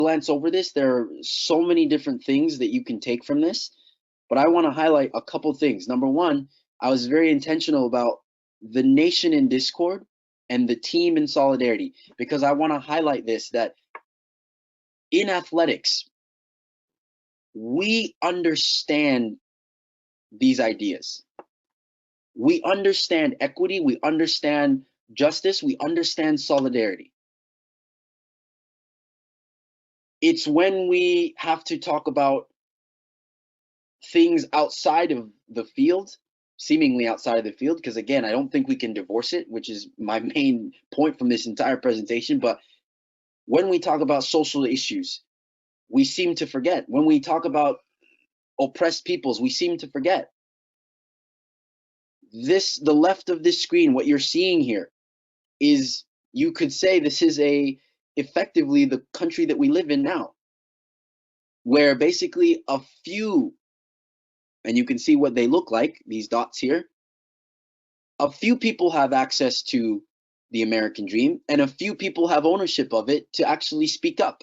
glance over this. There are so many different things that you can take from this, but I want to highlight a couple things. Number one, I was very intentional about the nation in discord and the team in solidarity, because I want to highlight this, that in athletics, we understand these ideas. We understand equity, we understand justice, we understand solidarity. It's when we have to talk about things outside of the field, seemingly outside of the field, because again, I don't think we can divorce it, which is my main point from this entire presentation. But when we talk about social issues, we seem to forget. When we talk about oppressed peoples, we seem to forget. The left of this screen, what you're seeing here is, you could say this is effectively the country that we live in now, where basically a few, and you can see what they look like, these dots here, a few people have access to the American dream, and a few people have ownership of it to actually speak up.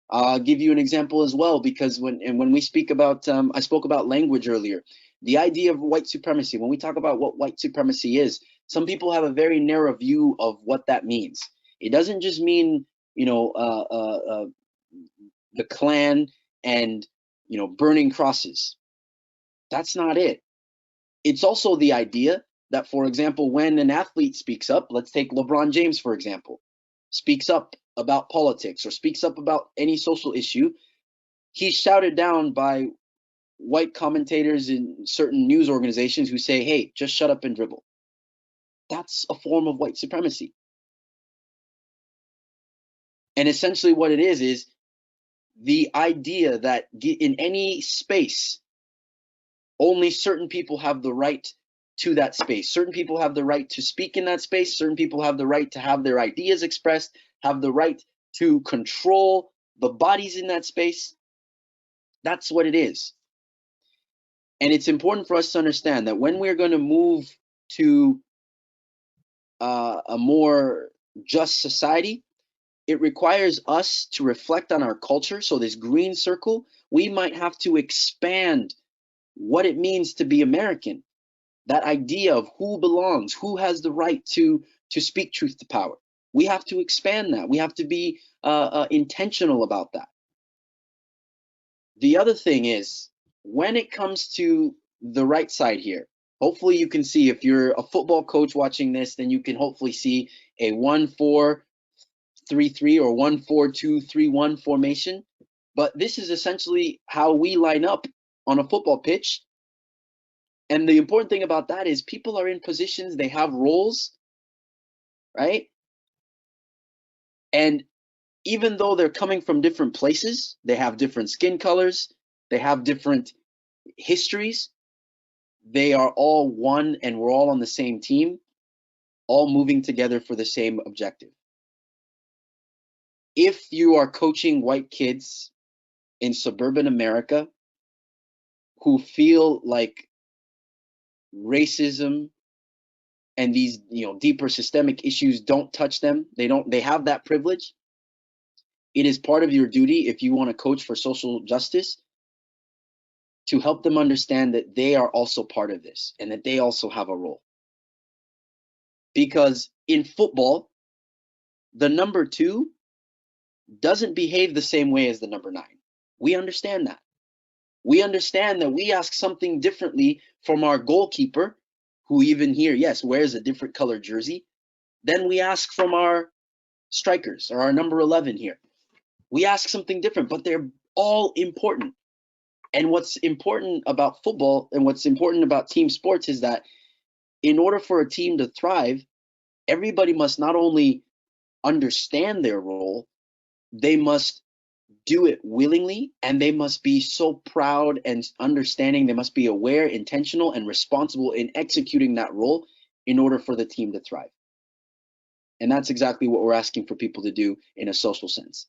I'll give you an example as well, because when we speak about, I spoke about language earlier, the idea of white supremacy. When we talk about what white supremacy is, some people have a very narrow view of what that means. It doesn't just mean, the Klan and, burning crosses. That's not it. It's also the idea that, for example, when an athlete speaks up, let's take LeBron James, for example, speaks up about politics or speaks up about any social issue, he's shouted down by white commentators in certain news organizations who say, hey, just shut up and dribble. That's a form of white supremacy. And essentially what it is the idea that in any space, only certain people have the right to that space. Certain people have the right to speak in that space. Certain people have the right to have their ideas expressed, have the right to control the bodies in that space. That's what it is. And it's important for us to understand that when we're going to move to a more just society, it requires us to reflect on our culture. So this green circle, we might have to expand what it means to be American. That idea of who belongs, who has the right to speak truth to power. We have to expand that. We have to be intentional about that. The other thing is, when it comes to the right side here, hopefully you can see, if you're a football coach watching this, then you can hopefully see a 1-4-3-3 or 1-4-2-3-1 formation. But this is essentially how we line up on a football pitch. And the important thing about that is people are in positions, they have roles, right? And even though they're coming from different places, they have different skin colors, they have different histories, they are all one, and we're all on the same team, all moving together for the same objective. If you are coaching white kids in suburban America who feel like racism and these deeper systemic issues don't touch them, they have that privilege, it is part of your duty, if you want to coach for social justice, to help them understand that they are also part of this and that they also have a role. Because in football, the number 2 doesn't behave the same way as the number 9. We understand that. We understand that we ask something differently from our goalkeeper, who even here, yes, wears a different color jersey, than we ask from our strikers or our number 11 here. We ask something different, but they're all important. And what's important about football and what's important about team sports is that in order for a team to thrive, everybody must not only understand their role, they must do it willingly, and they must be so proud and understanding. They must be aware, intentional, and responsible in executing that role in order for the team to thrive. And that's exactly what we're asking for people to do in a social sense.